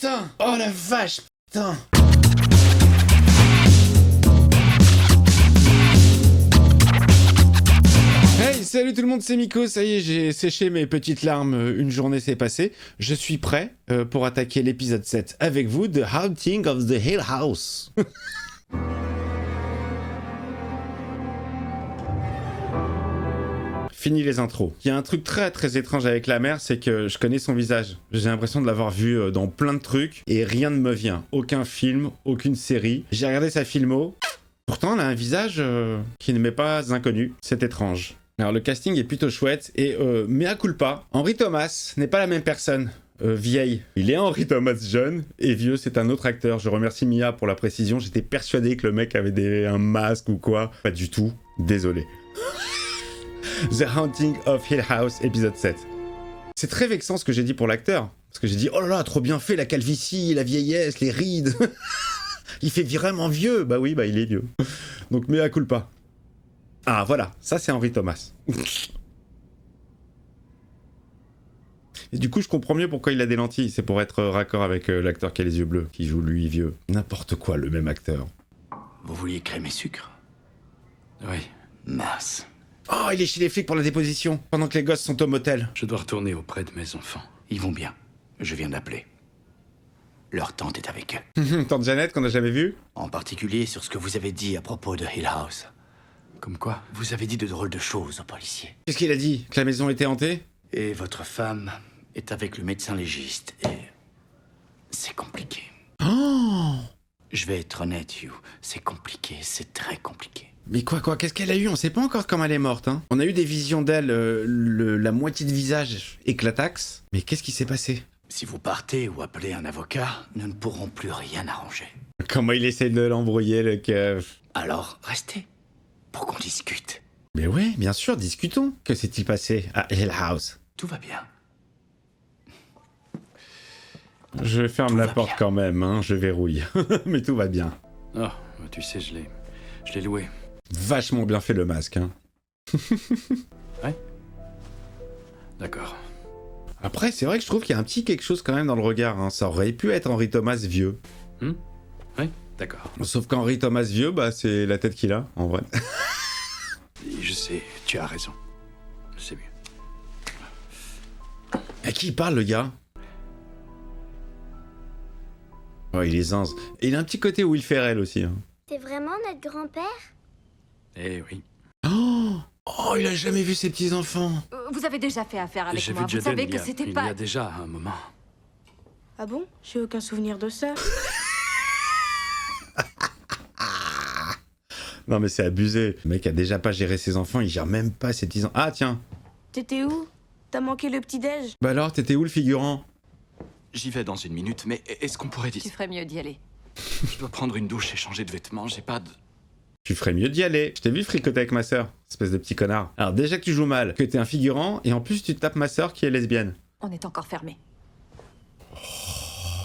Putain! Oh la vache! Putain! Hey, salut tout le monde, c'est Miko, ça y est, j'ai séché mes petites larmes, une journée s'est passée. Je suis prêt pour attaquer l'épisode 7 avec vous de Haunting of the Hill House. Fini les intros. Il y a un truc très étrange avec la mère, c'est que je connais son visage. J'ai l'impression de l'avoir vu dans plein de trucs et rien ne me vient. Aucun film, aucune série. J'ai regardé sa filmo. Pourtant, elle a un visage qui ne m'est pas inconnu. C'est étrange. Alors le casting est plutôt chouette et mea culpa, Henry Thomas n'est pas la même personne. Vieille. Il est Henry Thomas jeune et vieux, c'est un autre acteur. Je remercie Mia pour la précision. J'étais persuadé que le mec avait un masque ou quoi. Pas du tout. Désolé. The Haunting of Hill House, épisode 7. C'est très vexant ce que j'ai dit pour l'acteur. Parce que j'ai dit, oh là là, trop bien fait, la calvitie, la vieillesse, les rides. Il fait vraiment vieux. Bah oui, bah il est vieux. Donc mea culpa. Ah voilà, ça c'est Henry Thomas. Et du coup, je comprends mieux pourquoi il a des lentilles. C'est pour être raccord avec l'acteur qui a les yeux bleus, qui joue lui vieux. N'importe quoi, le même acteur. Vous vouliez crème et sucre? Oui. Mince. Oh, il est chez les flics pour la déposition, pendant que les gosses sont au motel. Je dois retourner auprès de mes enfants. Ils vont bien. Je viens d'appeler. Leur tante est avec eux. Tante Jeannette, qu'on n'a jamais vue. En particulier sur ce que vous avez dit à propos de Hill House. Comme quoi? Vous avez dit de drôles de choses aux policiers. Qu'est-ce qu'il a dit? Que la maison était hantée? Et votre femme est avec le médecin légiste et... c'est compliqué. Oh! Je vais être honnête, Hugh. C'est compliqué, c'est très compliqué. Mais quoi, qu'est-ce qu'elle a eu? On sait pas encore comment elle est morte, hein. On a eu des visions d'elle, la moitié de visage éclataxe. Mais qu'est-ce qui s'est passé? Si vous partez ou appelez un avocat, nous ne pourrons plus rien arranger. Comment il essaie de l'embrouiller, le keuf? Alors, restez, pour qu'on discute. Mais ouais, bien sûr, discutons. Que s'est-il passé à Hill House? Tout va bien. Je ferme Tout la va porte bien. quand même, hein, je verrouille. Mais tout va bien. Oh, tu sais, je l'ai loué. Vachement bien fait le masque, hein. Ouais. D'accord. Après, c'est vrai que je trouve qu'il y a un petit quelque chose quand même dans le regard, hein. Ça aurait pu être Henry Thomas vieux. Oui, d'accord. Sauf qu'Henry Thomas vieux, bah c'est la tête qu'il a, en vrai. Je sais, tu as raison. C'est mieux. À qui il parle, le gars? Oh, il est zinze. Et il a un petit côté Will Ferrell aussi, hein. C'est vraiment notre grand-père? Eh oui. Oh, il a jamais vu ses petits-enfants. Vous avez déjà fait affaire avec J'ai moi. vu Vous savez que Jaden c'était il y pas... a déjà un moment. Ah bon? J'ai aucun souvenir de ça. Non mais c'est abusé. Le mec a déjà pas géré ses enfants, il gère même pas ses petits-enfants. Ah tiens. T'étais où? T'as manqué le petit-déj? Bah alors, t'étais où le figurant? J'y vais dans une minute, mais est-ce qu'on pourrait Tu dire... ferais mieux d'y aller. Je dois prendre une douche et changer de vêtements, j'ai pas de... Tu ferais mieux d'y aller. Je t'ai vu fricoter avec ma sœur, espèce de petit connard. Alors déjà que tu joues mal, que t'es un figurant, et en plus tu tapes ma sœur qui est lesbienne. On est encore fermé.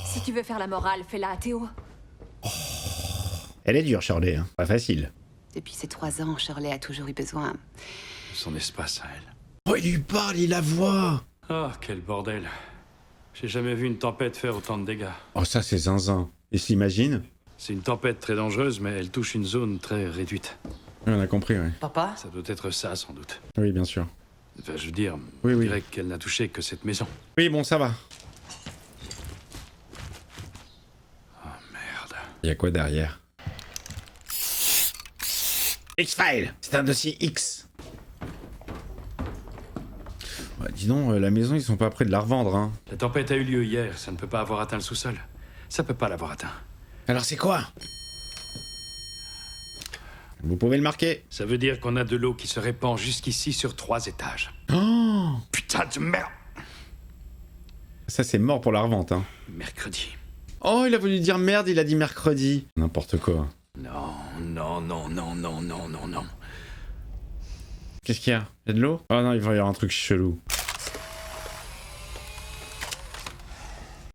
Si tu veux faire la morale, fais-la à Théo. Elle est dure, Shirley, hein. Pas facile. Depuis ses 3 ans, Shirley a toujours eu besoin. Son espace à elle. Oh, il lui parle, il la voit. Oh, quel bordel. J'ai jamais vu une tempête faire autant de dégâts. Oh, ça c'est zinzin. Et s'imagine? C'est une tempête très dangereuse, mais elle touche une zone très réduite. Oui, on a compris, oui. Papa? Ça doit être ça, sans doute. Oui, bien sûr. Enfin, je veux dire, Oui, on oui. dirait qu'elle n'a touché que cette maison. Oui, bon, ça va. Oh, merde. Il y a quoi derrière? X-File. C'est un dossier X. Ouais, dis donc, la maison, ils sont pas prêts de la revendre, hein. La tempête a eu lieu hier, ça ne peut pas avoir atteint le sous-sol. Ça peut pas l'avoir atteint. Alors c'est quoi? Vous pouvez le marquer. Ça veut dire qu'on a de l'eau qui se répand jusqu'ici sur 3 étages. Oh, Putain de merde! ça c'est mort pour la revente, hein. Mercredi. Oh, il a voulu dire merde, il a dit mercredi. N'importe quoi. Non, non, non, non, non, non, non, non. Qu'est-ce qu'il y a? Il y a de l'eau? Oh non, il va y avoir un truc chelou.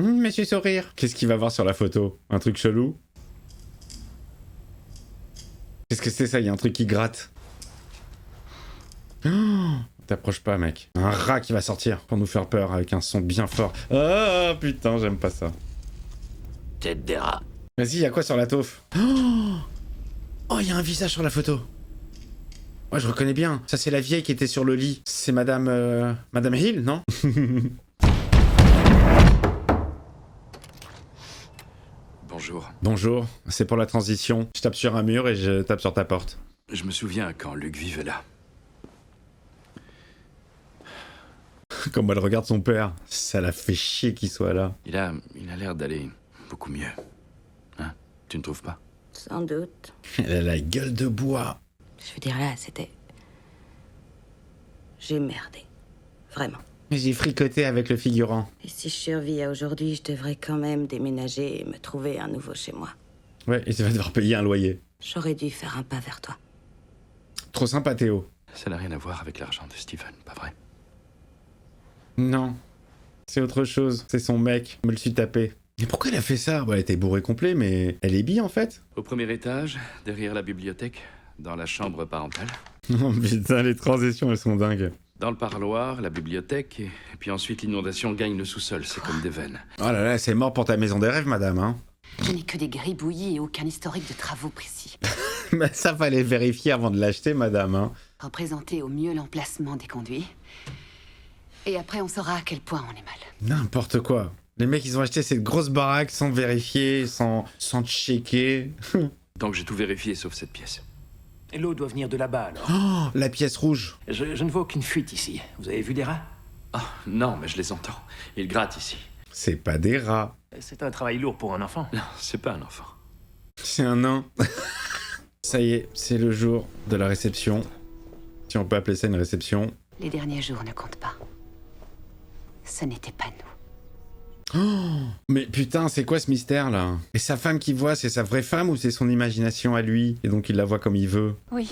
Monsieur Sourire. Qu'est-ce qu'il va voir sur la photo? Un truc chelou? Qu'est-ce que c'est ça? Il y a un truc qui gratte. Oh, t'approches pas, mec. Un rat qui va sortir pour nous faire peur avec un son bien fort. Ah putain, j'aime pas ça. Tête des rats. Vas-y, y a quoi sur la taufe? Oh, y a un visage sur la photo. Ouais, je reconnais bien. Ça, c'est la vieille qui était sur le lit. C'est Madame... Madame Hill, non? Bonjour. Bonjour, c'est pour la transition. Je tape sur un mur et je tape sur ta porte. Je me souviens quand Luc vivait là. Comme elle regarde son père, ça la fait chier qu'il soit là. Il a l'air d'aller beaucoup mieux. Hein? Tu ne trouves pas? Sans doute. Elle a la gueule de bois. Je veux dire, là, c'était... J'ai merdé. Vraiment. J'ai fricoté avec le figurant. Et si je survis à aujourd'hui, je devrais quand même déménager et me trouver un nouveau chez moi. Ouais, et tu vas devoir payer un loyer. J'aurais dû faire un pas vers toi. Trop sympa, Théo. Ça n'a rien à voir avec l'argent de Steven, pas vrai? Non. C'est autre chose. C'est son mec. Je me le suis tapé. Mais pourquoi elle a fait ça? Bah, elle était bourrée complet, mais elle est bi en fait. Au premier étage, derrière la bibliothèque, dans la chambre parentale. Oh putain, les transitions, elles sont dingues. Dans le parloir, la bibliothèque, et puis ensuite l'inondation gagne le sous-sol, c'est comme des veines. Oh là là, c'est mort pour ta maison des rêves, madame, hein. Je n'ai que des gribouillis et aucun historique de travaux précis. Mais ça fallait vérifier avant de l'acheter, madame, hein. Représenter au mieux l'emplacement des conduits. Et après, on saura à quel point on est mal. N'importe quoi. Les mecs, ils ont acheté cette grosse baraque sans vérifier, sans checker. Donc j'ai tout vérifié sauf cette pièce. Et l'eau doit venir de là-bas, alors. Oh, la pièce rouge. Je ne vois aucune fuite ici. Vous avez vu des rats? Ah, non, mais je les entends. Ils grattent ici. C'est pas des rats. C'est un travail lourd pour un enfant. Non, c'est pas un enfant. C'est un nain. Ça y est, c'est le jour de la réception. Si on peut appeler ça une réception. Les derniers jours ne comptent pas. Ce n'était pas nous. Mais putain, c'est quoi ce mystère là? Et sa femme qui voit, c'est sa vraie femme ou c'est son imagination à lui? Et donc il la voit comme il veut? Oui,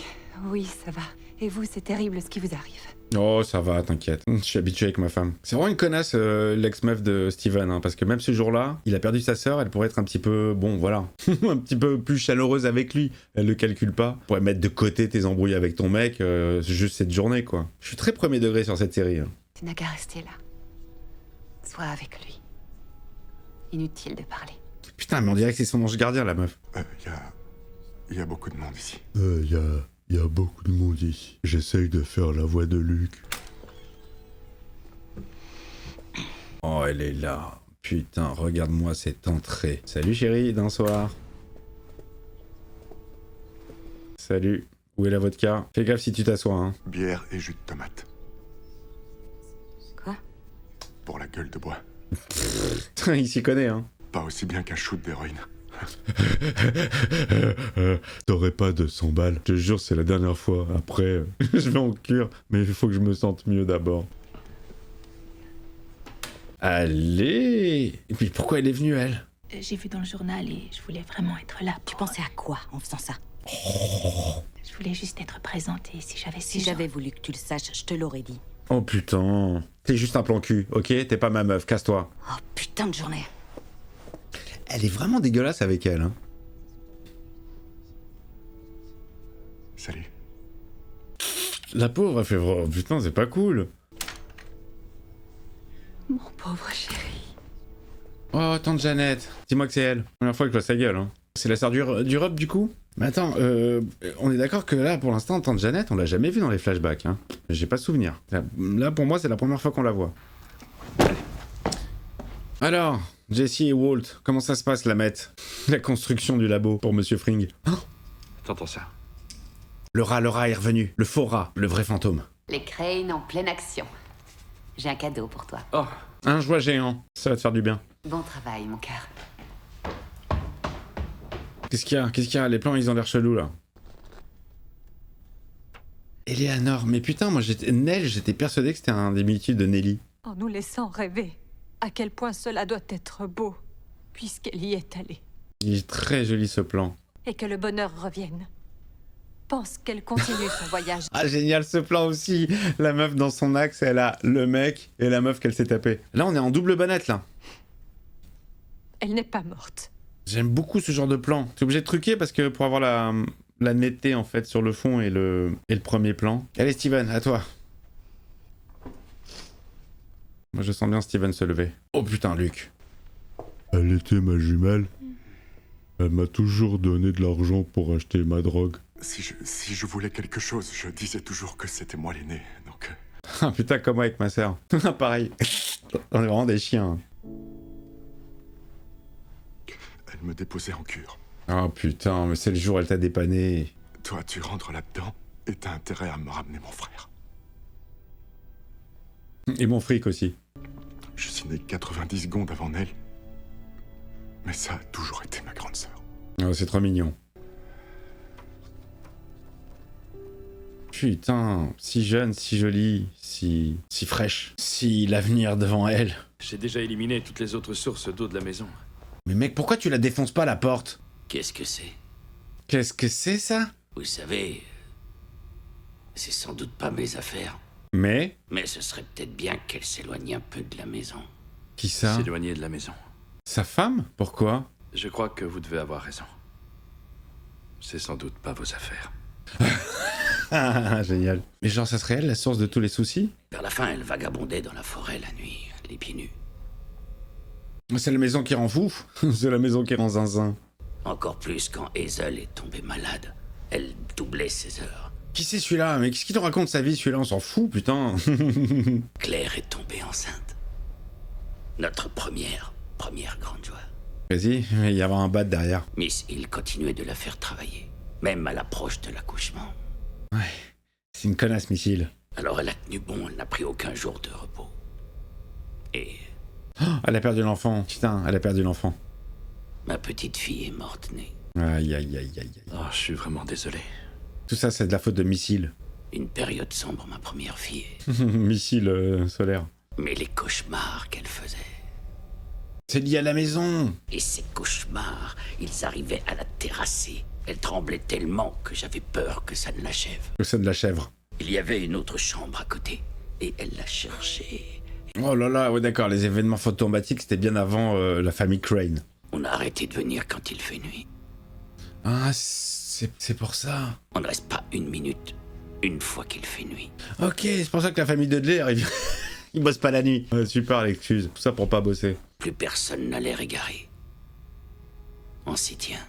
ça va. Et vous, c'est terrible ce qui vous arrive. Oh, ça va, t'inquiète. Je suis habitué avec ma femme. C'est vraiment une connasse, l'ex-meuf de Steven, hein, parce que même ce jour-là, il a perdu sa sœur, elle pourrait être un petit peu, bon, voilà, un petit peu plus chaleureuse avec lui. Elle le calcule pas. Elle pourrait mettre de côté tes embrouilles avec ton mec, juste cette journée, quoi. Je suis très premier degré sur cette série. Hein. Tu n'as qu'à rester là. Sois avec lui. Inutile de parler. Putain, mais on dirait que c'est son ange gardien, la meuf. Il y a beaucoup de monde ici. Il y a beaucoup de monde ici. J'essaye de faire la voix de Luc. Oh, elle est là. Putain, regarde-moi cette entrée. Salut chérie, d'un soir. Salut. Où est la vodka? Fais gaffe si tu t'assois, hein. Bière et jus de tomate. Quoi? Pour la gueule de bois. Il s'y connaît, hein. Pas aussi bien qu'un shoot d'héroïne. T'aurais pas 200 balles. Je te jure, c'est la dernière fois. Après, je vais en cure, mais il faut que je me sente mieux d'abord. Allez. Et puis pourquoi elle est venue, elle? J'ai vu dans le journal et je voulais vraiment être là. Tu pensais à quoi en faisant ça? Je voulais juste être présente et si j'avais Si j'avais voulu que tu le saches, je te l'aurais dit. Oh putain. T'es juste un plan cul, ok? T'es pas ma meuf, casse-toi. Oh putain de journée. Elle est vraiment dégueulasse avec elle, hein. Salut. La pauvre, elle fait... Oh, putain, c'est pas cool. Mon pauvre chéri. Oh, tante Jeannette. Dis-moi que c'est elle. Première fois que je vois sa gueule, hein. C'est la sœur du Rob, du coup? Mais attends, on est d'accord que là, pour l'instant, tante Jeannette, on l'a jamais vue dans les flashbacks, hein. J'ai pas souvenir. Là, pour moi, c'est la première fois qu'on la voit. Alors, Jessie et Walt, comment ça se passe, la mette? La construction du labo pour Monsieur Fring. Oh, T'entends ça? le rat est revenu. Le faux rat, le vrai fantôme. Les Crane en pleine action. J'ai un cadeau pour toi. Oh, Un joie géant, ça va te faire du bien. Bon travail, mon cœur. Qu'est-ce qu'il y a? Les plans, ils ont l'air chelous, là. Eleanor, mais putain, moi, j'étais persuadé que c'était un diminutif de Nelly. En nous laissant rêver à quel point cela doit être beau, puisqu'elle y est allée. Il est très joli, ce plan. Et que le bonheur revienne. Pense qu'elle continue son voyage. Ah, génial, ce plan aussi. La meuf dans son axe, elle a le mec et la meuf qu'elle s'est tapée. Là, on est en double bonnette, là. Elle n'est pas morte. J'aime beaucoup ce genre de plan. T'es obligé de truquer parce que pour avoir la netteté, en fait, sur le fond et le premier plan. Allez, Steven, à toi. Moi, je sens bien Steven se lever. Oh putain, Luc. Elle était ma jumelle. Elle m'a toujours donné de l'argent pour acheter ma drogue. Si je voulais quelque chose, je disais toujours que c'était moi l'aîné, donc... Ah putain, comme moi avec ma sœur. Pareil. On est vraiment des chiens. Elle me déposait en cure. Oh putain, mais c'est le jour où elle t'a dépanné. Toi, tu rentres là-dedans et t'as intérêt à me ramener mon frère. Et mon fric aussi. Je suis né 90 secondes avant Nell. Mais ça a toujours été ma grande sœur. Oh, c'est trop mignon. Putain, si jeune, si jolie, si fraîche. Si l'avenir devant elle. J'ai déjà éliminé toutes les autres sources d'eau de la maison. Mais mec, pourquoi tu la défonces pas la porte? Qu'est-ce que c'est? Qu'est-ce que c'est ça? Vous savez, c'est sans doute pas mes affaires. Mais ce serait peut-être bien qu'elle s'éloigne un peu de la maison. Qui ça? S'éloigner de la maison. Sa femme? Pourquoi? Je crois que vous devez avoir raison. C'est sans doute pas vos affaires. Ah, génial. Mais genre, ça serait elle la source de tous les soucis? Vers la fin, elle vagabondait dans la forêt la nuit, les pieds nus. C'est la maison qui rend fou. C'est la maison qui rend zinzin. Encore plus quand Hazel est tombée malade. Elle doublait ses heures. Qui c'est celui-là? Mais qu'est-ce qu'il nous raconte sa vie, celui-là? On s'en fout, putain. Claire est tombée enceinte. Notre première grande joie. Vas-y, il va y avoir un bat derrière. Miss Hill continuait de la faire travailler, même à l'approche de l'accouchement. Ouais, c'est une connasse, missile. Alors elle a tenu bon, elle n'a pris aucun jour de repos. Et... Oh, elle a perdu l'enfant. Putain, elle a perdu l'enfant. ma petite fille est morte née. Aïe, aïe, aïe, aïe. Oh, je suis vraiment désolé. Tout ça, c'est de la faute de missiles. Une période sombre, ma première fille. Missile solaire. Mais les cauchemars qu'elle faisait. C'est lié à la maison. Et ces cauchemars, ils arrivaient à la terrasser. Elle tremblait tellement que j'avais peur que ça ne l'achève. Que ça de la chèvre. Il y avait une autre chambre à côté, et elle la cherchait. Oh là là, ouais d'accord, les événements fantomatiques, c'était bien avant la famille Crane. On a arrêté de venir quand il fait nuit. Ah, c'est pour ça. On ne reste pas une minute, une fois qu'il fait nuit. Ok, c'est pour ça que la famille Dudley arrive. Ils bossent pas la nuit. Ouais, super l'excuse, tout ça pour pas bosser. Plus personne n'a l'air égaré. On s'y tient,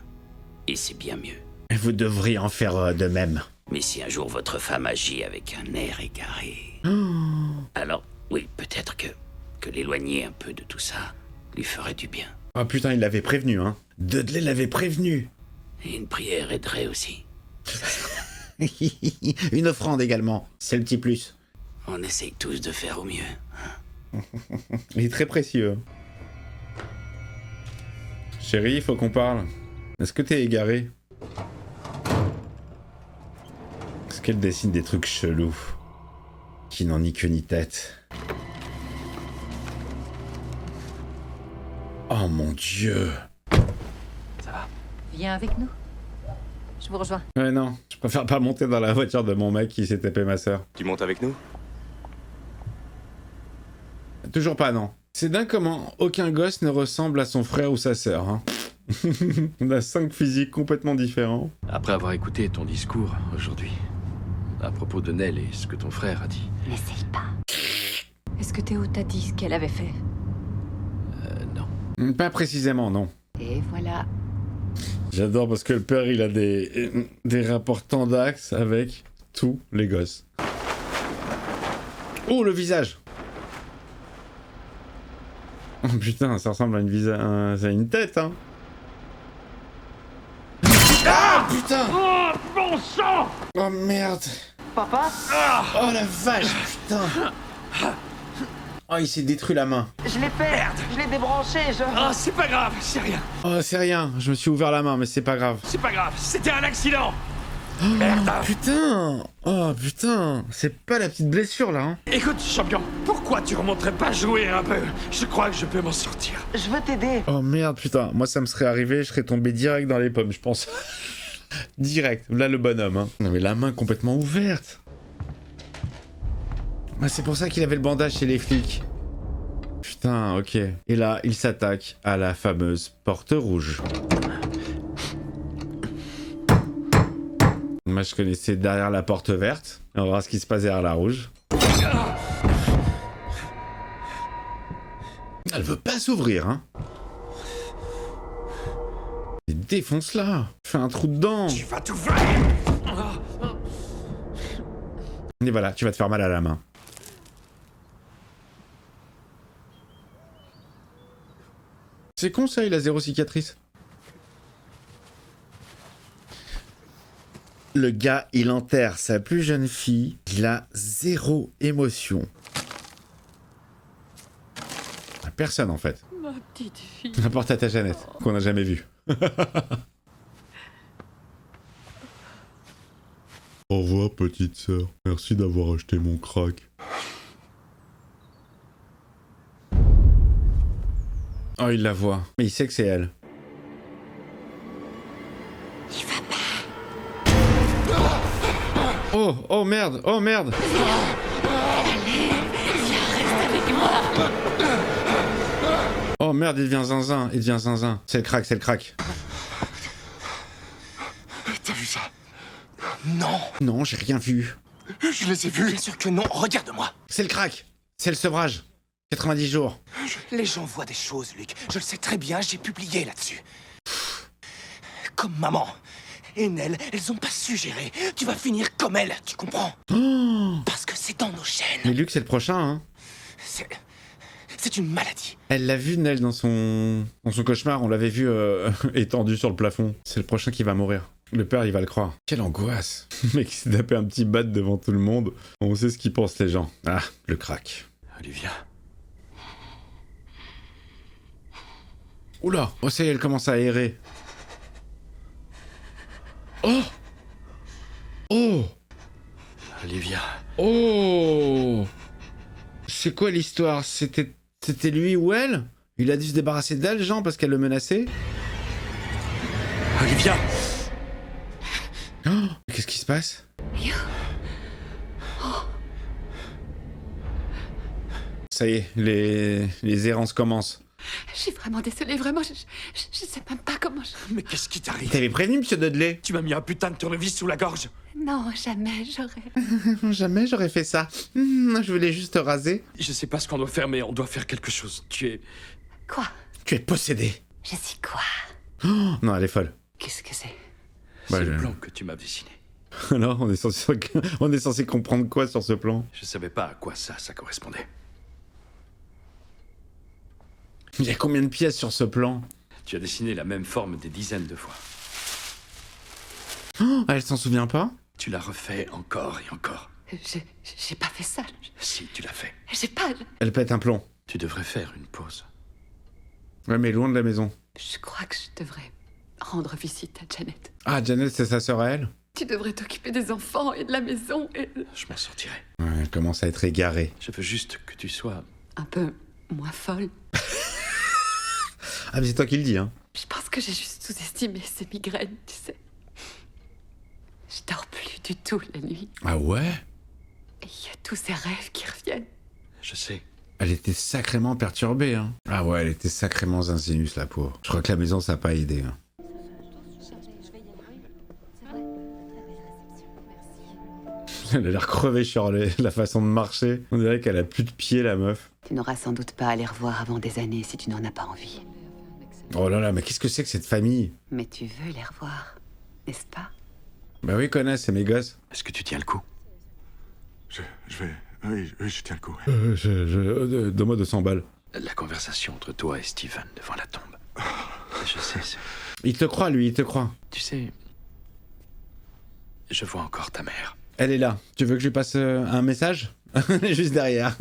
et c'est bien mieux. Vous devriez en faire de même. Mais si un jour votre femme agit avec un air égaré... Alors, oui, peut-être que l'éloigner un peu de tout ça lui ferait du bien. Ah putain, il l'avait prévenu, hein. Dudley l'avait prévenu. Et une prière aiderait aussi. Une offrande également, c'est le petit plus. On essaye tous de faire au mieux. Il est très précieux. Chérie, il faut qu'on parle. Est-ce que t'es égaré? Est-ce qu'elle dessine des trucs chelous qui n'ont ni queue ni tête? Oh mon dieu. Ça va? Viens avec nous. Je vous rejoins. Ouais non, je préfère pas monter dans la voiture de mon mec qui s'est tapé ma sœur. Tu montes avec nous? Toujours pas non. C'est dingue comment aucun gosse ne ressemble à son frère ou sa sœur. Hein. On a 5 physiques complètement différents. Après avoir écouté ton discours aujourd'hui, à propos de Nell et ce que ton frère a dit... N'essaye pas. Est-ce que Théo t'a dit ce qu'elle avait fait? Non. Pas précisément, non. Et voilà. J'adore parce que le père, il a des rapports tendax avec tous les gosses. Oh, le visage! Oh putain, ça ressemble à une tête, hein. Ah putain! Oh, bon sang! Oh merde! Papa? Oh la vache, putain! Oh, il s'est détruit la main. Je l'ai fait! Merde! Je l'ai débranché, Ah, c'est pas grave, c'est rien. Oh, c'est rien, je me suis ouvert la main, mais c'est pas grave. C'est pas grave, c'était un accident. Oh, putain! Oh putain! C'est pas la petite blessure là, hein? Écoute, champion, pourquoi tu remonterais pas jouer un peu? Je crois que je peux m'en sortir. Je veux t'aider. Oh merde, putain, moi ça me serait arrivé, je serais tombé direct dans les pommes, je pense. Direct, là le bonhomme, hein. Non mais la main complètement ouverte. Ah, c'est pour ça qu'il avait le bandage chez les flics. Putain, ok. Et là, il s'attaque à la fameuse porte rouge. Moi, je connaissais derrière la porte verte. On va voir ce qui se passe derrière la rouge. Elle veut pas s'ouvrir, hein. C'est défonce-la. Fais un trou dedans. Tu vas tout faire. Et voilà, tu vas te faire mal à la main. C'est con ça, il a 0 cicatrice. Le gars, il enterre sa plus jeune fille. Il a 0 émotion. Personne en fait. Ma petite fille. N'importe à ta Jeannette, qu'on n'a jamais vue. Au revoir, petite sœur. Merci d'avoir acheté mon crack. Oh, il la voit. Mais il sait que c'est elle. Il va pas. Oh, oh merde, oh merde. Oh merde, il devient zinzin, il devient zinzin. C'est le crack, c'est le crack. T'as vu ça? Non. Non, j'ai rien vu. Je les ai vus. Bien sûr que non, regarde-moi. C'est le crack. C'est le sevrage. 90 jours. Les gens voient des choses, Luc. Je le sais très bien, j'ai publié là-dessus. Comme maman et Nell, elles ont pas su gérer. Tu vas finir comme elle, tu comprends? Parce que c'est dans nos chaînes. Mais Luc, c'est le prochain, hein. C'est une maladie. Elle l'a vu, Nell, dans son cauchemar. On l'avait vu étendu sur le plafond. C'est le prochain qui va mourir. Le père, il va le croire. Quelle angoisse. Le mec, il s'est tapé un petit bat devant tout le monde. On sait ce qu'ils pensent, les gens. Ah, le crack. Olivia. Oula. Oh, ça y est, elle commence à aérer. Oh. Oh. Olivia. Oh. C'est quoi l'histoire? C'était lui ou elle? Il a dû se débarrasser d'elle, Jean, parce qu'elle le menaçait? Olivia. Oh, qu'est-ce qui se passe? Ça y est, les errances commencent. Je suis vraiment désolée, vraiment, je sais même pas comment je... Mais qu'est-ce qui t'arrive? T'avais prévenu, monsieur Dudley? Tu m'as mis un putain de tournevis sous la gorge. Non, jamais j'aurais... Jamais j'aurais fait ça. Je voulais juste te raser. Je sais pas ce qu'on doit faire, mais on doit faire quelque chose. Tu es... Quoi? Tu es possédé. Je suis quoi? Oh, non, elle est folle. Qu'est-ce que c'est? C'est le plan que tu m'as dessiné. Alors, on est censé comprendre quoi sur ce plan? Je savais pas à quoi ça correspondait. Il y a combien de pièces sur ce plan? Tu as dessiné la même forme des dizaines de fois. Oh, elle s'en souvient pas? Tu l'as refait encore et encore. J'ai pas fait ça. Si, tu l'as fait. J'ai pas... Elle pète un plomb. Tu devrais faire une pause. Ouais, mais loin de la maison. Je crois que je devrais rendre visite à Janet. Ah, Janet, c'est sa sœur à elle? Tu devrais t'occuper des enfants et de la maison et... Je m'en sortirai. Ouais, elle commence à être égarée. Je veux juste que tu sois... un peu moins folle. Ah, mais c'est toi qui le dis, hein. Je pense que j'ai juste sous-estimé ces migraines, tu sais. Je dors plus du tout la nuit. Ah ouais? Et il y a tous ces rêves qui reviennent. Je sais. Elle était sacrément perturbée, hein. Ah ouais, elle était sacrément zinzinus, la pauvre. Je crois que la maison, ça n'a pas aidé, hein. Elle a l'air crevée sur la façon de marcher. On dirait qu'elle a plus de pieds, la meuf. Tu n'auras sans doute pas à les revoir avant des années si tu n'en as pas envie. Oh là là, mais qu'est-ce que c'est que cette famille? Mais tu veux les revoir, n'est-ce pas? Bah oui, connaissent, c'est mes gosses. Est-ce que tu tiens le coup? Je vais... Oui, je tiens le coup. Donne-moi 200 balles. La conversation entre toi et Steven devant la tombe. Je sais, Il te croit, lui, il te croit. Tu sais... Je vois encore ta mère. Elle est là. Tu veux que je lui passe un message? Elle est juste derrière.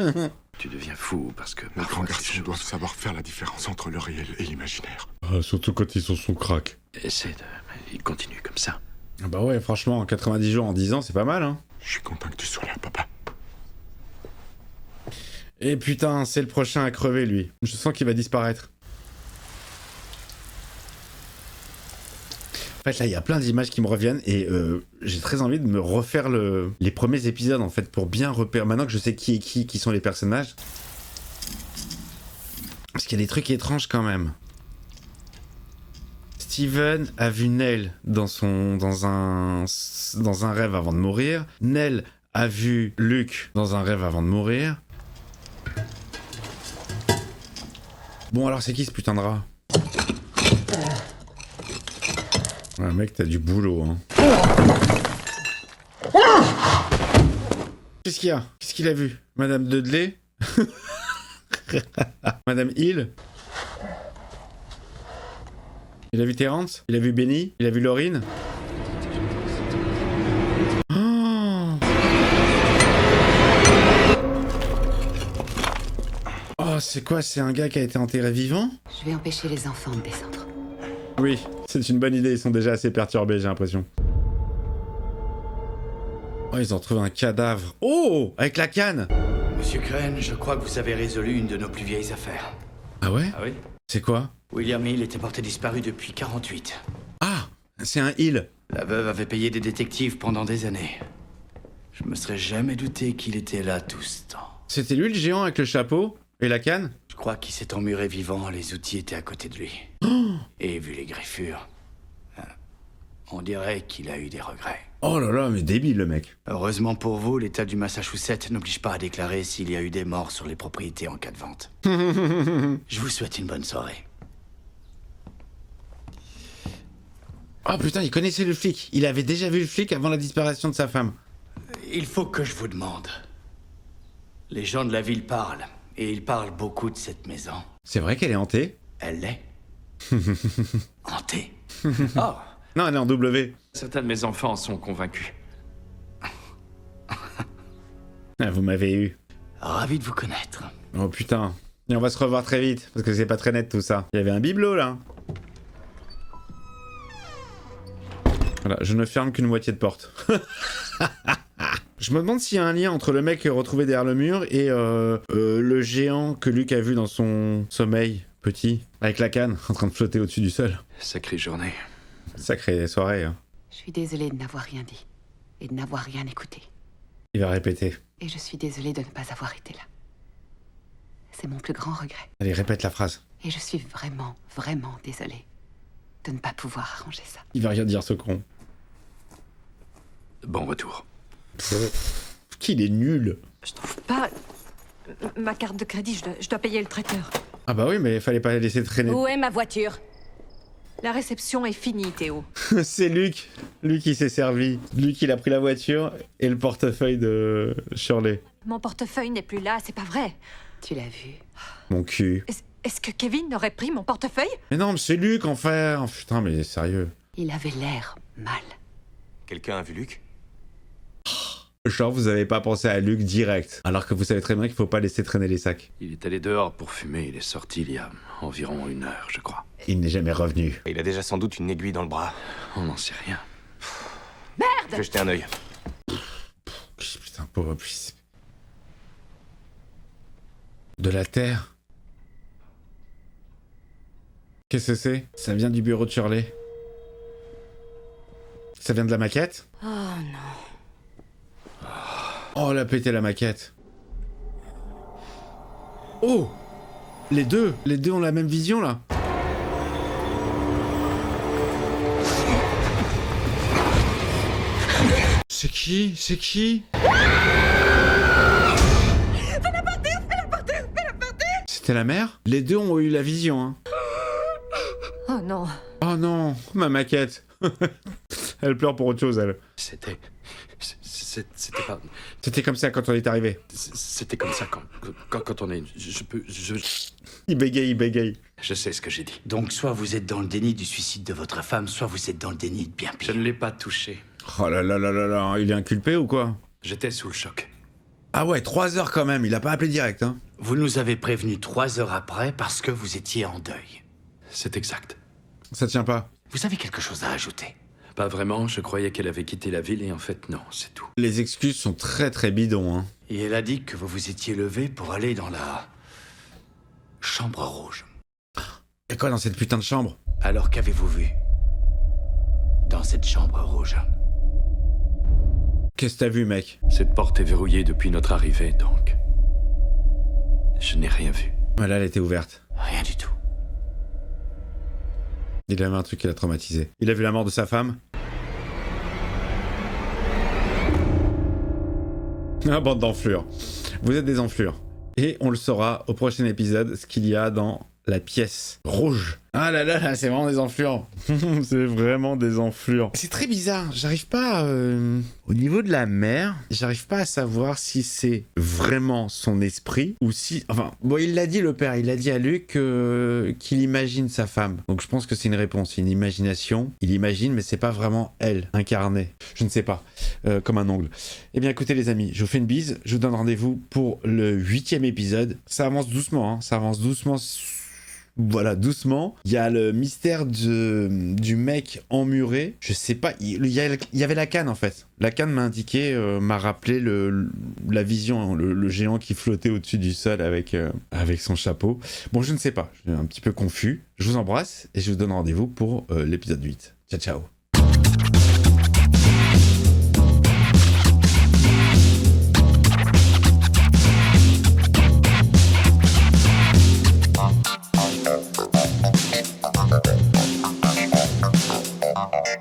Tu deviens fou parce que... Les grands garçons doivent savoir faire la différence entre le réel et l'imaginaire. Ah, surtout quand ils sont sous crack. Essaie de... Il continue comme ça. Ah bah ouais, franchement, 90 jours en 10 ans, c'est pas mal, hein. Je suis content que tu sois là, papa. Et putain, c'est le prochain à crever, lui. Je sens qu'il va disparaître. En fait, là, il y a plein d'images qui me reviennent et j'ai très envie de me refaire les premiers épisodes, en fait, pour bien repérer. Maintenant que je sais qui est qui sont les personnages. Parce qu'il y a des trucs étranges quand même. Steven a vu Nell dans un rêve avant de mourir. Nell a vu Luc dans un rêve avant de mourir. Bon, alors c'est qui ce putain de rat? Ouais, mec, t'as du boulot, hein. Qu'est-ce qu'il y a? Qu'est-ce qu'il a vu? Madame Dudley? Madame Hill? Il a vu Terrence? Il a vu Benny? Il a vu Laurine? Oh, c'est quoi? C'est un gars qui a été enterré vivant? Je vais empêcher les enfants de descendre. Oui, c'est une bonne idée, ils sont déjà assez perturbés, j'ai l'impression. Oh, ils ont trouvé un cadavre. Oh! Avec la canne! Monsieur Crane, je crois que vous avez résolu une de nos plus vieilles affaires. Ah ouais? Ah oui? C'est quoi? William Hill était porté disparu depuis 48. Ah! C'est un Hill! La veuve avait payé des détectives pendant des années. Je me serais jamais douté qu'il était là tout ce temps. C'était lui le géant avec le chapeau? Et la canne? Je crois qu'il s'est emmuré vivant, les outils étaient à côté de lui. Et vu les griffures, on dirait qu'il a eu des regrets. Oh là là, mais débile le mec. Heureusement pour vous, l'État du Massachusetts n'oblige pas à déclarer s'il y a eu des morts sur les propriétés en cas de vente. Je vous souhaite une bonne soirée. Oh putain, il connaissait le flic. Il avait déjà vu le flic avant la disparition de sa femme. Il faut que je vous demande. Les gens de la ville parlent, et ils parlent beaucoup de cette maison. C'est vrai qu'elle est hantée? Elle l'est. Hantée. Oh. Non, elle est en W. Certains de mes enfants sont convaincus. Ah, vous m'avez eu. Ravi de vous connaître. Oh putain. Et on va se revoir très vite, parce que c'est pas très net tout ça. Il y avait un bibelot là. Voilà, je ne ferme qu'une moitié de porte. Je me demande s'il y a un lien entre le mec retrouvé derrière le mur et le géant que Luke a vu dans son sommeil petit, avec la canne, en train de flotter au-dessus du sol. Sacrée journée. Sacrée soirée, hein. Je suis désolée de n'avoir rien dit et de n'avoir rien écouté. Il va répéter. Et je suis désolée de ne pas avoir été là. C'est mon plus grand regret. Allez, répète la phrase. Et je suis vraiment, vraiment désolée de ne pas pouvoir arranger ça. Il va rien dire ce con. Bon retour. Qu'il est nul. Je trouve pas ma carte de crédit, je dois payer le traiteur. Ah bah oui, mais il fallait pas la laisser traîner. Où est ma voiture? La réception est finie, Théo. C'est Luc. Luc qui s'est servi. Luc il a pris la voiture et le portefeuille de Shirley. Mon portefeuille n'est plus là, c'est pas vrai. Tu l'as vu? Mon cul. Est-ce que Kevin aurait pris mon portefeuille? Mais non, mais c'est Luc enfin. Oh, putain, mais sérieux. Il avait l'air mal. Quelqu'un a vu Luc? Genre, vous avez pas pensé à Luc direct. Alors que vous savez très bien qu'il faut pas laisser traîner les sacs. Il est allé dehors pour fumer, il est sorti il y a environ 1 heure, je crois. Il n'est jamais revenu. Il a déjà sans doute une aiguille dans le bras. On n'en sait rien. Merde! Je vais jeter un œil. Putain, pauvre puce. De la terre. Qu'est-ce que c'est? Ça vient du bureau de Shirley. Ça vient de la maquette? Oh non. Oh, elle a pété la maquette. Oh! Les deux ont la même vision, là. C'est qui? C'est qui? Fais-la partir! C'était la mère? Les deux ont eu la vision, hein. Oh non. Oh non, ma maquette. Elle pleure pour autre chose, elle. C'était pas... C'était comme ça quand on est arrivé. C'était comme ça quand on est... Il bégaye. Je sais ce que j'ai dit. Donc soit vous êtes dans le déni du suicide de votre femme, soit vous êtes dans le déni de bien pire. Je ne l'ai pas touché. Oh là là là là là, il est inculpé ou quoi? J'étais sous le choc. Ah ouais, 3 heures quand même, il a pas appelé direct, hein. Vous nous avez prévenu 3 heures après parce que vous étiez en deuil. C'est exact. Ça tient pas. Vous avez quelque chose à ajouter? Pas vraiment, je croyais qu'elle avait quitté la ville et en fait non, c'est tout. Les excuses sont très très bidons, hein. Et elle a dit que vous vous étiez levé pour aller dans la... chambre rouge. Et quoi dans cette putain de chambre? Alors qu'avez-vous vu dans cette chambre rouge? Qu'est-ce que t'as vu, mec? Cette porte est verrouillée depuis notre arrivée, donc... Je n'ai rien vu. Voilà, elle était ouverte. Rien du tout. Il avait un truc qui l'a traumatisé. Il a vu la mort de sa femme. Ah, bande d'enflures. Vous êtes des enflures. Et on le saura au prochain épisode, ce qu'il y a dans la pièce rouge. Ah là là là, c'est vraiment des enflures. C'est vraiment des enflures. C'est très bizarre, j'arrive pas... Au niveau de la mère, j'arrive pas à savoir si c'est vraiment son esprit ou si... Enfin, bon, il l'a dit le père, il a dit à Luc qu'il imagine sa femme. Donc je pense que c'est une réponse, c'est une imagination. Il imagine, mais c'est pas vraiment elle, incarnée. Je ne sais pas, comme un ongle. Eh bien écoutez les amis, je vous fais une bise, je vous donne rendez-vous pour le 8e épisode. Ça avance doucement, hein, ça avance doucement... Voilà, doucement. Il y a le mystère du mec emmuré. Je sais pas, il y avait la canne en fait. La canne m'a indiqué, m'a rappelé la vision, le géant qui flottait au-dessus du sol avec son chapeau. Bon, je ne sais pas, je suis un petit peu confus. Je vous embrasse et je vous donne rendez-vous pour l'épisode 8. Ciao, ciao. Okay.